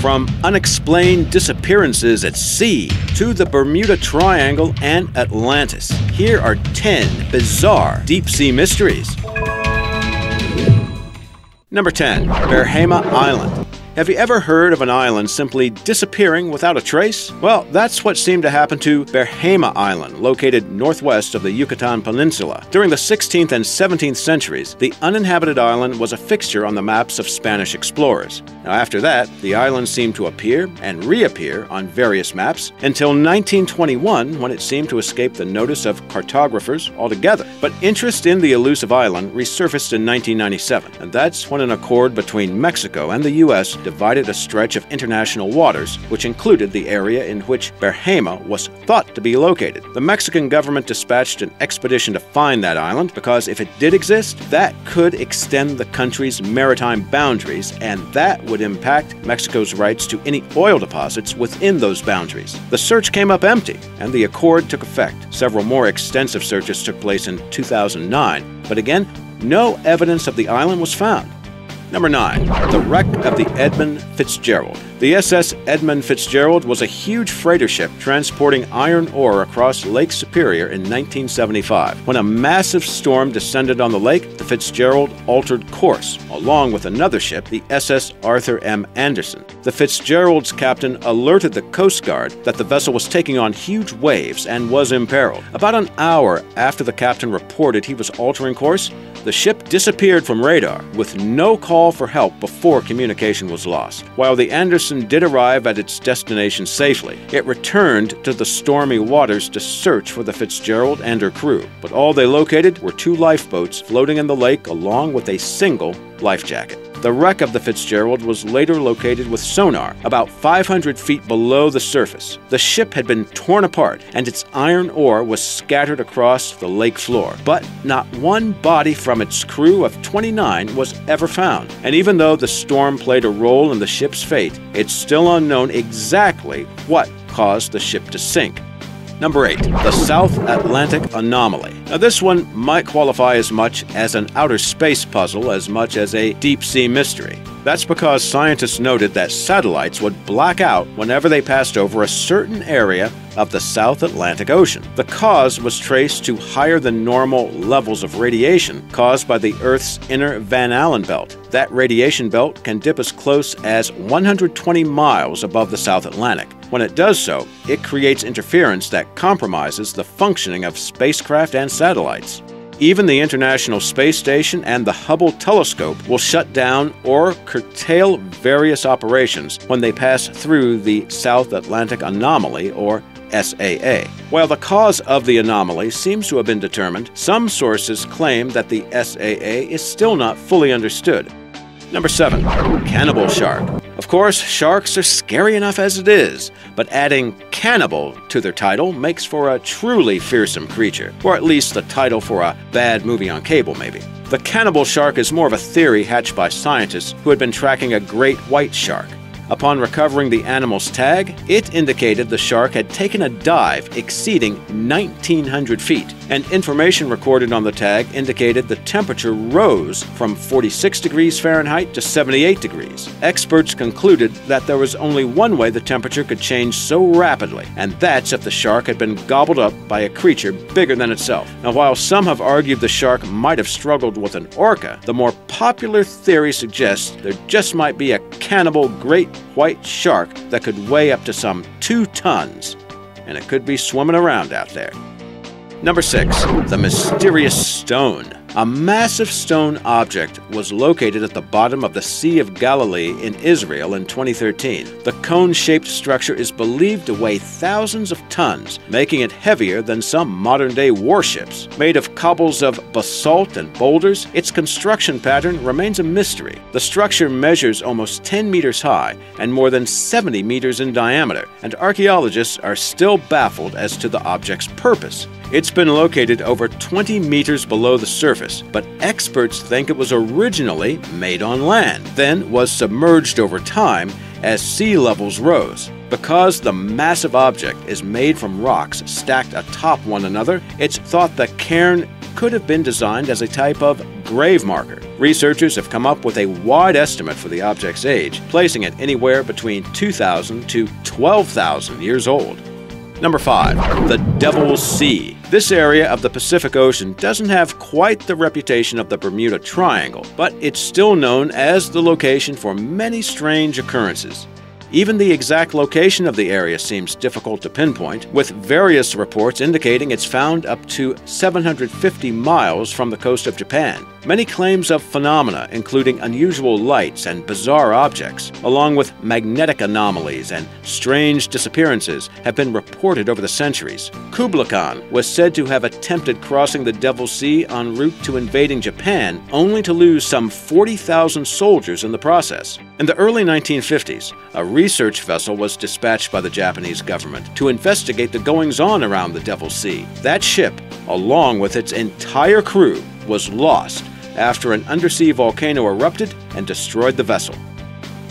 From unexplained disappearances at sea to the Bermuda Triangle and Atlantis, here are 10 bizarre deep-sea mysteries. Number 10. Bermuda Island. Have you ever heard of an island simply disappearing without a trace? Well, that's what seemed to happen to Bermuda Island, located northwest of the Yucatan Peninsula. During the 16th and 17th centuries, the uninhabited island was a fixture on the maps of Spanish explorers. Now, after that, the island seemed to appear and reappear on various maps until 1921, when it seemed to escape the notice of cartographers altogether. But interest in the elusive island resurfaced in 1997, and that's when an accord between Mexico and the U.S. divided a stretch of international waters, which included the area in which Bermuda was thought to be located. The Mexican government dispatched an expedition to find that island because if it did exist, that could extend the country's maritime boundaries, and that would impact Mexico's rights to any oil deposits within those boundaries. The search came up empty, and the accord took effect. Several more extensive searches took place in 2009, but again, no evidence of the island was found. Number 9. The wreck of the Edmund Fitzgerald. The SS Edmund Fitzgerald was a huge freighter ship transporting iron ore across Lake Superior in 1975. When a massive storm descended on the lake, the Fitzgerald altered course, along with another ship, the SS Arthur M. Anderson. The Fitzgerald's captain alerted the Coast Guard that the vessel was taking on huge waves and was imperiled. About an hour after the captain reported he was altering course, the ship disappeared from radar, with no call for help before communication was lost. While the Anderson did arrive at its destination safely, it returned to the stormy waters to search for the Fitzgerald and her crew. But all they located were 2 lifeboats floating in the lake along with a single life jacket. The wreck of the Fitzgerald was later located with sonar about 500 feet below the surface. The ship had been torn apart and its iron ore was scattered across the lake floor. But not one body from its crew of 29 was ever found. And even though the storm played a role in the ship's fate, it's still unknown exactly what caused the ship to sink. Number 8. The South Atlantic Anomaly. Now, this one might qualify as much as an outer space puzzle as much as a deep-sea mystery. That's because scientists noted that satellites would black out whenever they passed over a certain area of the South Atlantic Ocean. The cause was traced to higher than normal levels of radiation caused by the Earth's inner Van Allen belt. That radiation belt can dip as close as 120 miles above the South Atlantic. When it does so, it creates interference that compromises the functioning of spacecraft and satellites. Even the International Space Station and the Hubble telescope will shut down or curtail various operations when they pass through the South Atlantic Anomaly, or SAA. While the cause of the anomaly seems to have been determined, some sources claim that the SAA is still not fully understood. Number 7. Cannibal shark. Of course, sharks are scary enough as it is, but adding cannibal to their title makes for a truly fearsome creature, or at least the title for a bad movie on cable, maybe. The cannibal shark is more of a theory hatched by scientists who had been tracking a great white shark. Upon recovering the animal's tag, it indicated the shark had taken a dive exceeding 1,900 feet, and information recorded on the tag indicated the temperature rose from 46 degrees Fahrenheit to 78 degrees. Experts concluded that there was only one way the temperature could change so rapidly, and that's if the shark had been gobbled up by a creature bigger than itself. Now, while some have argued the shark might have struggled with an orca, the more popular theory suggests there just might be a cannibal great white shark that could weigh up to some 2 tons, and it could be swimming around out there. Number 6. The mysterious stone. A massive stone object was located at the bottom of the Sea of Galilee in Israel in 2013. The cone-shaped structure is believed to weigh thousands of tons, making it heavier than some modern-day warships. Made of cobbles of basalt and boulders, its construction pattern remains a mystery. The structure measures almost 10 meters high and more than 70 meters in diameter, and archaeologists are still baffled as to the object's purpose. It's been located over 20 meters below the surface, but experts think it was originally made on land, then was submerged over time as sea levels rose. Because the massive object is made from rocks stacked atop one another, it's thought the cairn could have been designed as a type of grave marker. Researchers have come up with a wide estimate for the object's age, placing it anywhere between 2,000 to 12,000 years old. Number 5. The Devil's Sea. This area of the Pacific Ocean doesn't have quite the reputation of the Bermuda Triangle, but it's still known as the location for many strange occurrences. Even the exact location of the area seems difficult to pinpoint, with various reports indicating it's found up to 750 miles from the coast of Japan. Many claims of phenomena, including unusual lights and bizarre objects, along with magnetic anomalies and strange disappearances, have been reported over the centuries. Kublai Khan was said to have attempted crossing the Devil's Sea en route to invading Japan, only to lose some 40,000 soldiers in the process. In the early 1950s, a research vessel was dispatched by the Japanese government to investigate the goings-on around the Devil's Sea. That ship, along with its entire crew, was lost after an undersea volcano erupted and destroyed the vessel.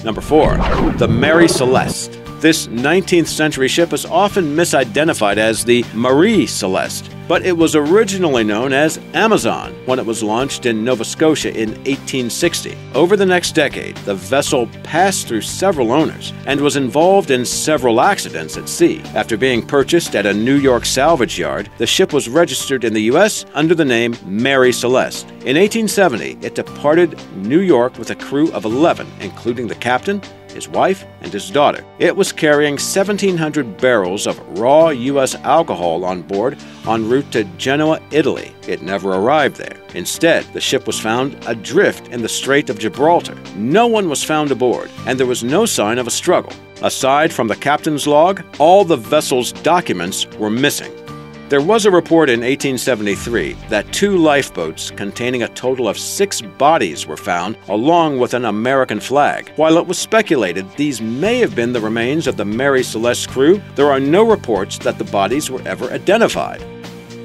Number 4. The Mary Celeste. This 19th century ship is often misidentified as the Mary Celeste, but it was originally known as Amazon when it was launched in Nova Scotia in 1860. Over the next decade, the vessel passed through several owners and was involved in several accidents at sea. After being purchased at a New York salvage yard, the ship was registered in the U.S. under the name Mary Celeste. In 1870, it departed New York with a crew of 11, including the captain, his wife, and his daughter. It was carrying 1,700 barrels of raw U.S. alcohol on board en route to Genoa, Italy. It never arrived there. Instead, the ship was found adrift in the Strait of Gibraltar. No one was found aboard, and there was no sign of a struggle. Aside from the captain's log, all the vessel's documents were missing. There was a report in 1873 that 2 lifeboats containing a total of 6 bodies were found, along with an American flag. While it was speculated these may have been the remains of the Mary Celeste crew, there are no reports that the bodies were ever identified.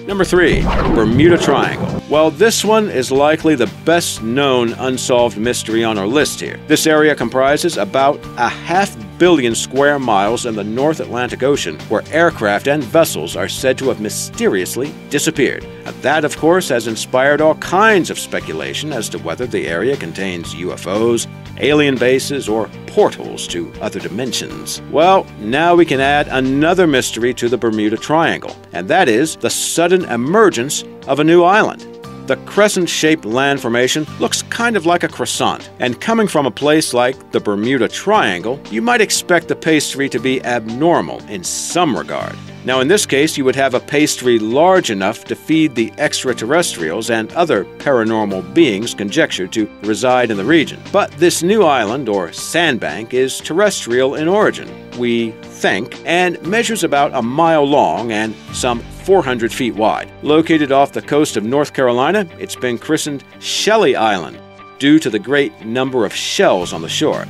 Number 3. Bermuda Triangle. Well, this one is likely the best known unsolved mystery on our list here. This area comprises about 500 million square miles in the North Atlantic Ocean, where aircraft and vessels are said to have mysteriously disappeared. That, of course, has inspired all kinds of speculation as to whether the area contains UFOs, alien bases, or portals to other dimensions. Well, now we can add another mystery to the Bermuda Triangle, and that is the sudden emergence of a new island. The crescent-shaped land formation looks kind of like a croissant, and coming from a place like the Bermuda Triangle, you might expect the pastry to be abnormal in some regard. Now, in this case, you would have a pastry large enough to feed the extraterrestrials and other paranormal beings conjectured to reside in the region. But this new island, or sandbank, is terrestrial in origin, we think, and measures about a mile long and some 400 feet wide. Located off the coast of North Carolina, it's been christened Shelly Island due to the great number of shells on the shore.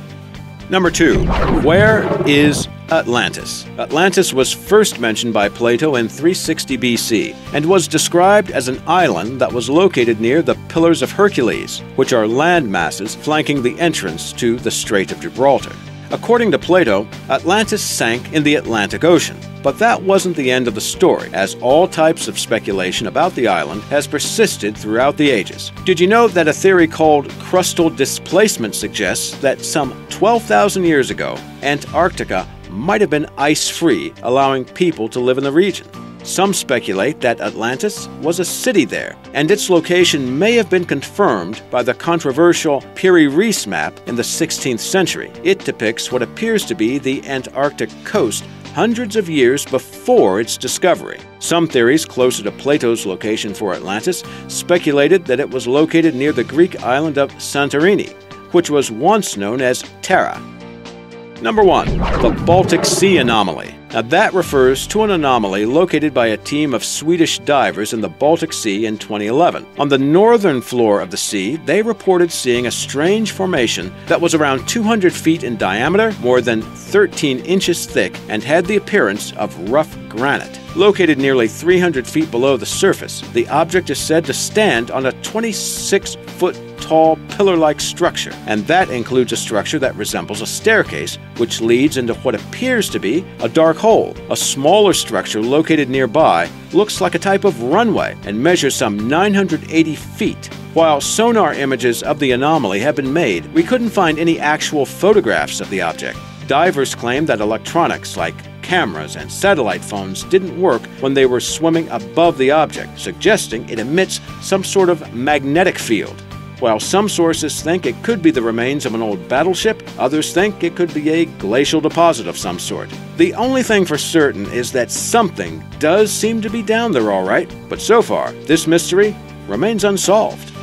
Number 2. Where is Atlantis? Atlantis was first mentioned by Plato in 360 BC and was described as an island that was located near the Pillars of Hercules, which are land masses flanking the entrance to the Strait of Gibraltar. According to Plato, Atlantis sank in the Atlantic Ocean. But that wasn't the end of the story, as all types of speculation about the island has persisted throughout the ages. Did you know that a theory called crustal displacement suggests that some 12,000 years ago, Antarctica might have been ice-free, allowing people to live in the region? Some speculate that Atlantis was a city there, and its location may have been confirmed by the controversial Piri-Reis map in the 16th century. It depicts what appears to be the Antarctic coast hundreds of years before its discovery. Some theories closer to Plato's location for Atlantis speculated that it was located near the Greek island of Santorini, which was once known as Terra. Number 1. The Baltic Sea anomaly. Now that refers to an anomaly located by a team of Swedish divers in the Baltic Sea in 2011. On the northern floor of the sea, they reported seeing a strange formation that was around 200 feet in diameter, more than 13 inches thick, and had the appearance of rough granite. Located nearly 300 feet below the surface, the object is said to stand on a 26-foot tall pillar-like structure, and that includes a structure that resembles a staircase which leads into what appears to be a dark hole. A smaller structure located nearby looks like a type of runway and measures some 980 feet. While sonar images of the anomaly have been made, we couldn't find any actual photographs of the object. Divers claim that electronics like cameras and satellite phones didn't work when they were swimming above the object, suggesting it emits some sort of magnetic field. While some sources think it could be the remains of an old battleship, others think it could be a glacial deposit of some sort. The only thing for certain is that something does seem to be down there all right, but so far, this mystery remains unsolved.